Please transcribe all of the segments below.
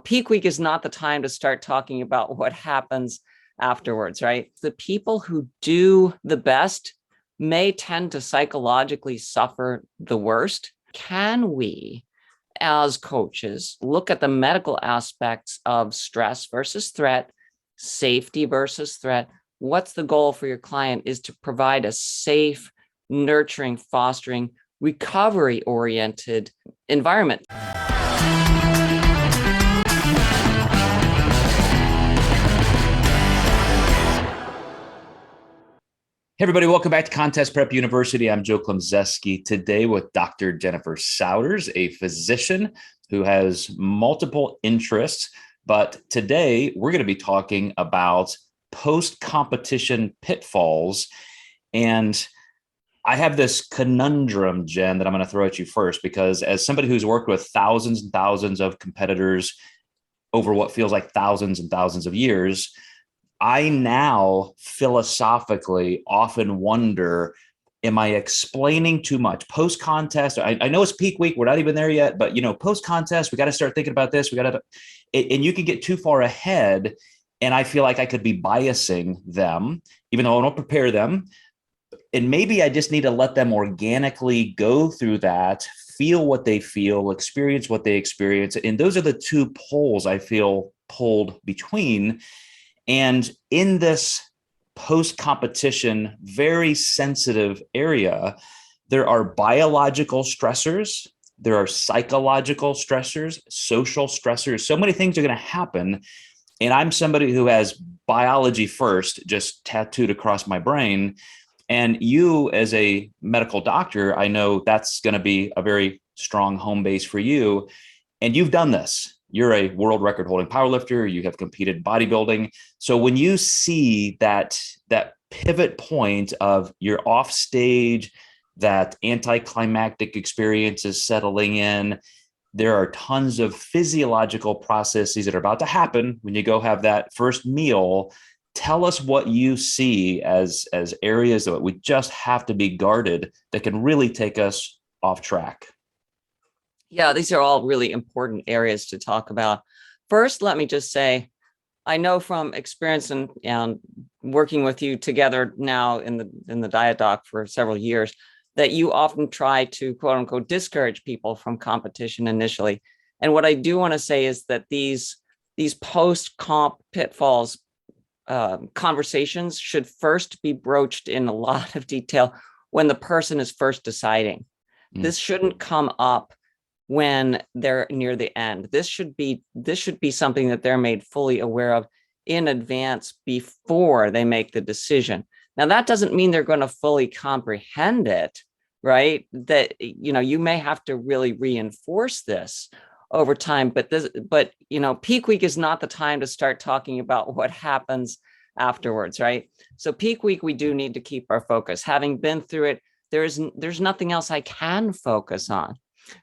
peak week is not the time to start talking about what happens afterwards, right? The people who do the best may tend to psychologically suffer the worst. Can we, as coaches, look at the medical aspects of stress versus threat, safety versus threat? What's the goal for your client is to provide a safe, nurturing, fostering, recovery-oriented environment. Hey everybody, welcome back to Contest Prep University. I'm Joe Klemczewski today with Dr. Jennifer Souders, a physician who has multiple interests. But today we're going to be talking about post-competition pitfalls. And I have this conundrum, Jen, that I'm going to throw at you first, because as somebody who's worked with thousands and thousands of competitors over what feels like thousands and thousands of years, I now philosophically often wonder, am I explaining too much? Post-contest, I know it's peak week, we're not even there yet, but post-contest, we got to start thinking about this. And you can get too far ahead. And I feel like I could be biasing them, even though I don't prepare them. And maybe I just need to let them organically go through that, feel what they feel, experience what they experience. And those are the two poles I feel pulled between. And in this post-competition, very sensitive area, there are biological stressors, there are psychological stressors, social stressors. So many things are going to happen. And I'm somebody who has biology first, just tattooed across my brain. And you, as a medical doctor, I know that's going to be a very strong home base for you. And you've done this. You're a world record holding powerlifter. You have competed in bodybuilding. So when you see that pivot point of you're off stage, that anti-climactic experience is settling in, there are tons of physiological processes that are about to happen when you go have that first meal. Tell us what you see as areas that we just have to be guarded that can really take us off track. Yeah, these are all really important areas to talk about. First, let me just say, I know from experience and working with you together now in the Diet Doc for several years, that you often try to quote unquote discourage people from competition initially. And what I do want to say is that these post-comp pitfalls conversations should first be broached in a lot of detail when the person is first deciding. This shouldn't come up when they're near the end. This should be something that they're made fully aware of in advance before they make the decision. Now, that doesn't mean they're going to fully comprehend it, right? That, you may have to really reinforce this over time, but peak week is not the time to start talking about what happens afterwards, right? So peak week, we do need to keep our focus. Having been through it, there's nothing else I can focus on.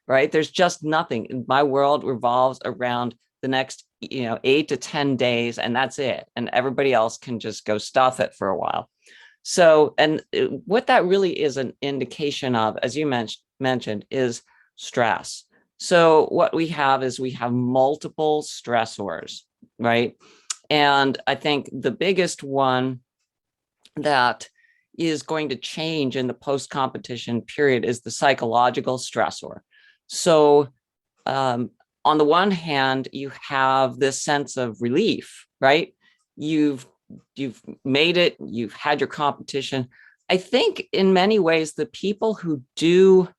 Right? There's just nothing. My world revolves around the next, 8 to 10 days, and that's it. And everybody else can just go stuff it for a while. So, and what that really is an indication of, as you mentioned, is stress. So what we have is we have multiple stressors, right? And I think the biggest one that is going to change in the post-competition period is the psychological stressor. So on the one hand, you have this sense of relief, right? You've made it, you've had your competition. I think in many ways, the people who do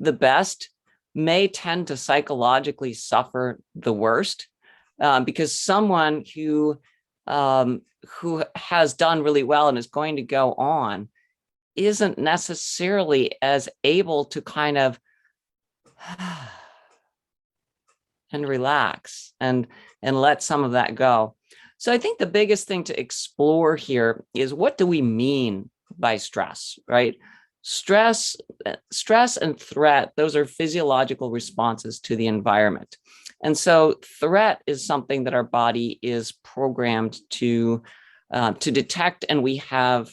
the best may tend to psychologically suffer the worst because someone who has done really well and is going to go on isn't necessarily as able to kind of and relax and let some of that go. So I think the biggest thing to explore here is, what do we mean by stress, right? Stress and threat, those are physiological responses to the environment. And so threat is something that our body is programmed to detect, and we have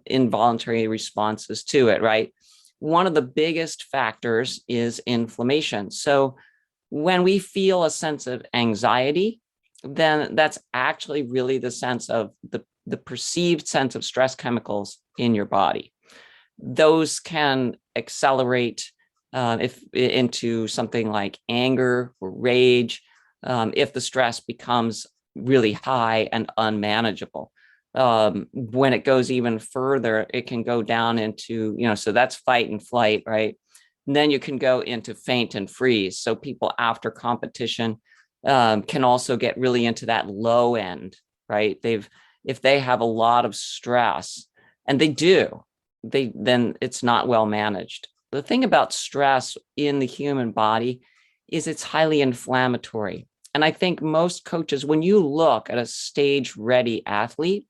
involuntary responses to it, right? One of the biggest factors is inflammation. So When we feel a sense of anxiety, then that's actually really the sense of the perceived sense of stress chemicals in your body. Those can accelerate if into something like anger or rage, if the stress becomes really high and unmanageable. When it goes even further, it can go down into, so that's fight and flight, right? And then you can go into faint and freeze. So people after competition can also get really into that low end, right? If they have a lot of stress, and they do, then it's not well managed. The thing about stress in the human body is it's highly inflammatory. And I think most coaches, when you look at a stage ready athlete,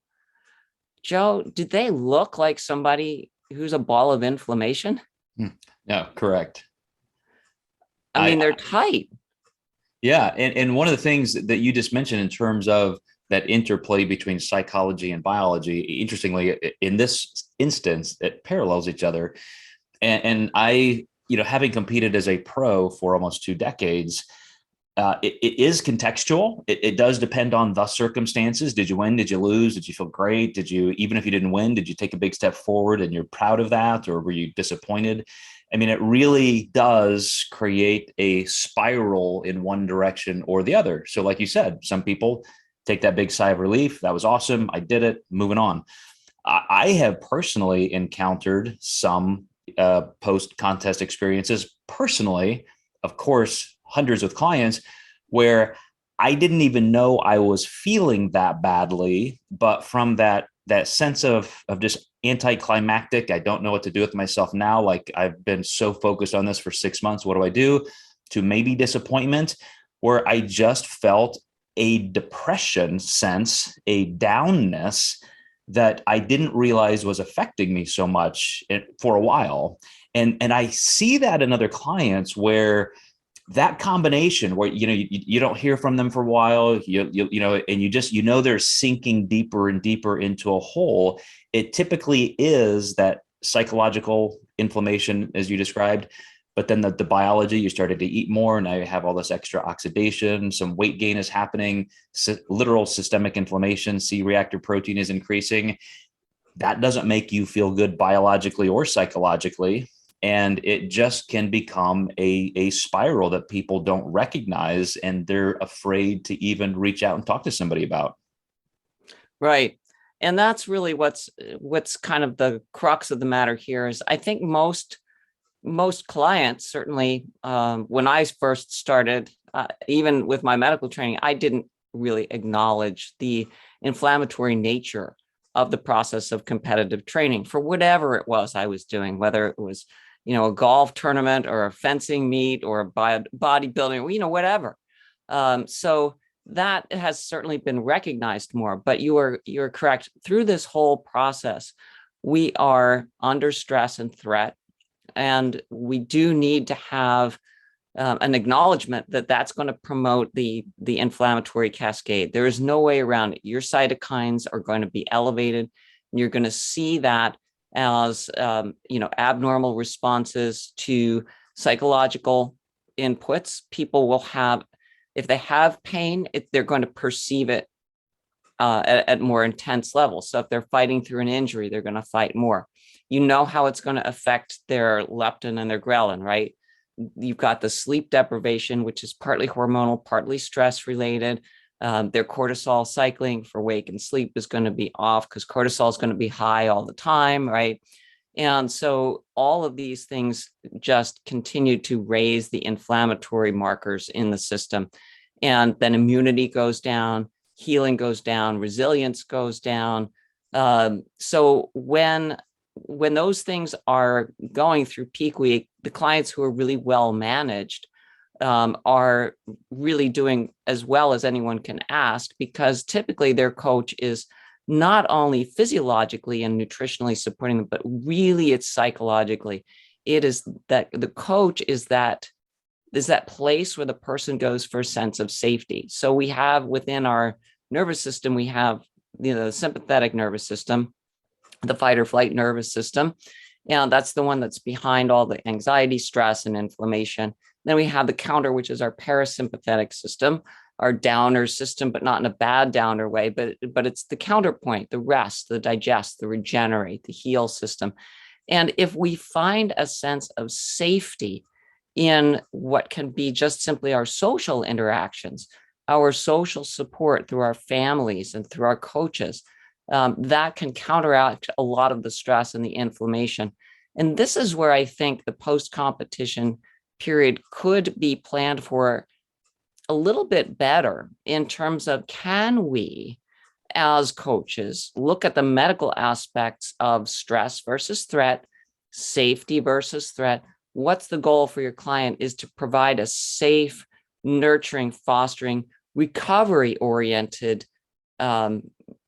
Joe, do they look like somebody who's a ball of inflammation? No, correct. I mean, they're tight. Yeah. And one of the things that you just mentioned in terms of that interplay between psychology and biology, interestingly, in this instance, it parallels each other. And I, having competed as a pro for almost 2 decades, it is contextual. It does depend on the circumstances. Did you win? Did you lose? Did you feel great? Even if you didn't win, did you take a big step forward and you're proud of that? Or were you disappointed? I mean, it really does create a spiral in one direction or the other. So like you said, some people take that big sigh of relief. That was awesome. I did it. Moving on. I have personally encountered some post-contest experiences personally, of course, hundreds of clients where I didn't even know I was feeling that badly, but from that sense of just anti-climactic, I don't know what to do with myself now. Like I've been so focused on this for 6 months. What do I do? To maybe disappointment, where I just felt a depression sense, a downness that I didn't realize was affecting me so much for a while. And I see that in other clients where that combination where, you don't hear from them for a while, and they're sinking deeper and deeper into a hole. It typically is that psychological inflammation, as you described, but then the biology, you started to eat more. Now you have all this extra oxidation, some weight gain is happening, literal systemic inflammation, C-reactive protein is increasing. That doesn't make you feel good biologically or psychologically. And it just can become a spiral that people don't recognize, and they're afraid to even reach out and talk to somebody about. Right. And that's really what's kind of the crux of the matter here is I think most clients, certainly when I first started, even with my medical training, I didn't really acknowledge the inflammatory nature of the process of competitive training for whatever it was I was doing, whether it was a golf tournament or a fencing meet or a bodybuilding, whatever. So that has certainly been recognized more, but you're correct. Through this whole process, we are under stress and threat, and we do need to have an acknowledgement that that's going to promote the inflammatory cascade. There is no way around it. Your cytokines are going to be elevated, and you're going to see that as abnormal responses to psychological inputs. People will have, if they have pain, they're going to perceive it at more intense levels. So if they're fighting through an injury, they're going to fight more. You know how it's going to affect their leptin and their ghrelin, right? You've got the sleep deprivation, which is partly hormonal, partly stress related. Their cortisol cycling for wake and sleep is going to be off because cortisol is going to be high all the time, right? And so all of these things just continue to raise the inflammatory markers in the system. And then immunity goes down, healing goes down, resilience goes down. So when those things are going through peak week, the clients who are really well managed are really doing as well as anyone can ask, because typically their coach is not only physiologically and nutritionally supporting them, but really it's psychologically. It is that the coach is that place where the person goes for a sense of safety. So we have within our nervous system, we have the sympathetic nervous system, the fight or flight nervous system. And that's the one that's behind all the anxiety, stress, and inflammation. Then we have the counter, which is our parasympathetic system, our downer system, but not in a bad downer way, but it's the counterpoint, the rest, the digest, the regenerate, the heal system. And if we find a sense of safety in what can be just simply our social interactions, our social support through our families and through our coaches, that can counteract a lot of the stress and the inflammation. And this is where I think the post-competition period could be planned for a little bit better in terms of, can we, as coaches, look at the medical aspects of stress versus threat, safety versus threat? What's the goal for your client is to provide a safe, nurturing, fostering, recovery-oriented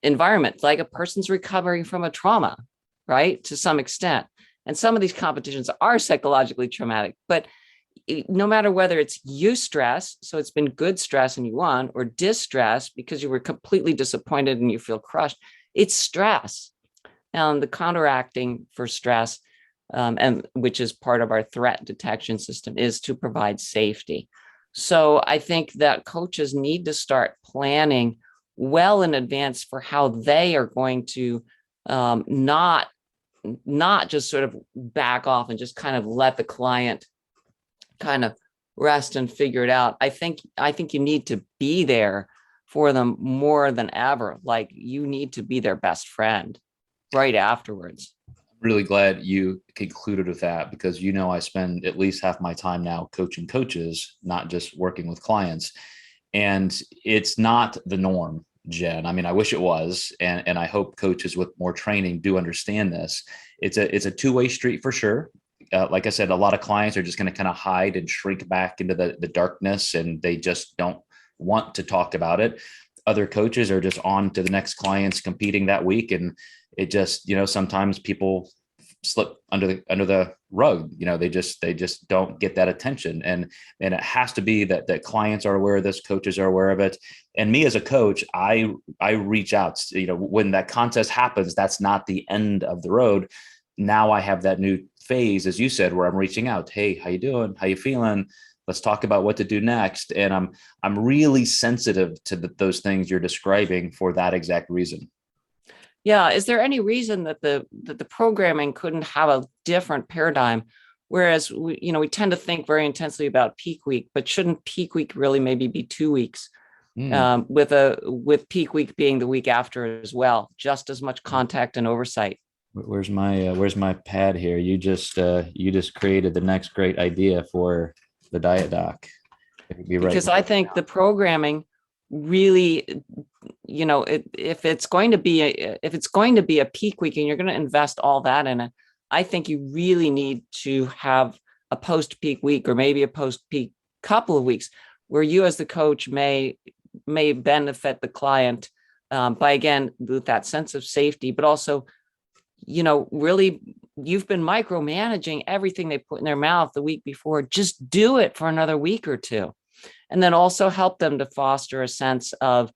environment, like a person's recovering from a trauma, right? To some extent. And some of these competitions are psychologically traumatic, but no matter whether it's eustress, so it's been good stress and you won, or distress because you were completely disappointed and you feel crushed, it's stress. And the counteracting for stress, and which is part of our threat detection system, is to provide safety. So I think that coaches need to start planning well in advance for how they are going to not just sort of back off and just kind of let the client kind of rest and figure it out. I think you need to be there for them more than ever. Like, you need to be their best friend right afterwards. Really glad you concluded with that, because, I spend at least half my time now coaching coaches, not just working with clients. And it's not the norm, Jen. I mean, I wish it was. And I hope coaches with more training do understand this. It's a two-way street for sure. Like I said, a lot of clients are just going to kind of hide and shrink back into the darkness, and they just don't want to talk about it. Other coaches are just on to the next clients competing that week. And it just, sometimes people slip under the rug. They just don't get that attention. And it has to be that clients are aware of this, coaches are aware of it. And me as a coach, I reach out, when that contest happens, that's not the end of the road. Now I have that new phase, as you said, where I'm reaching out. Hey, how you doing? How you feeling? Let's talk about what to do next. And I'm really sensitive to those things you're describing for that exact reason. Yeah. Is there any reason that the programming couldn't have a different paradigm? Whereas we tend to think very intensely about peak week, but shouldn't peak week really maybe be 2 weeks? With peak week being the week after as well, just as much contact and oversight. Where's my pad here? You just created the next great idea for the diet doc. Because I think the programming really, if it's going to be a peak week and you're going to invest all that in it, I think you really need to have a post-peak week, or maybe a post-peak couple of weeks, where you as the coach may benefit the client by, again, with that sense of safety, but also, really, you've been micromanaging everything they put in their mouth the week before. Just do it for another week or two. And then also help them to foster a sense of,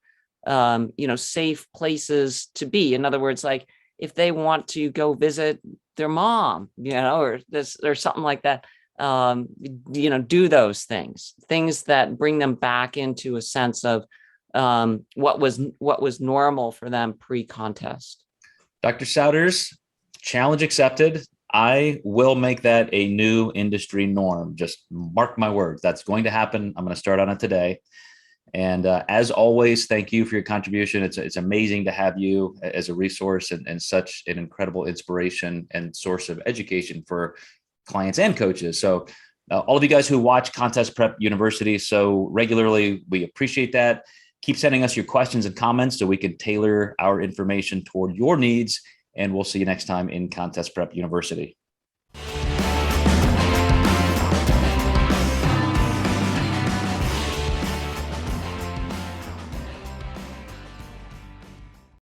safe places to be. In other words, like if they want to go visit their mom, or something like that, do those things that bring them back into a sense of what was normal for them pre-contest. Dr. Souders, challenge accepted. I will make that a new industry norm. Just mark my words. That's going to happen. I'm going to start on it today. And as always, thank you for your contribution. It's amazing to have you as a resource and such an incredible inspiration and source of education for clients and coaches. So all of you guys who watch Contest Prep University so regularly, we appreciate that. Keep sending us your questions and comments so we can tailor our information toward your needs. And we'll see you next time in Contest Prep University.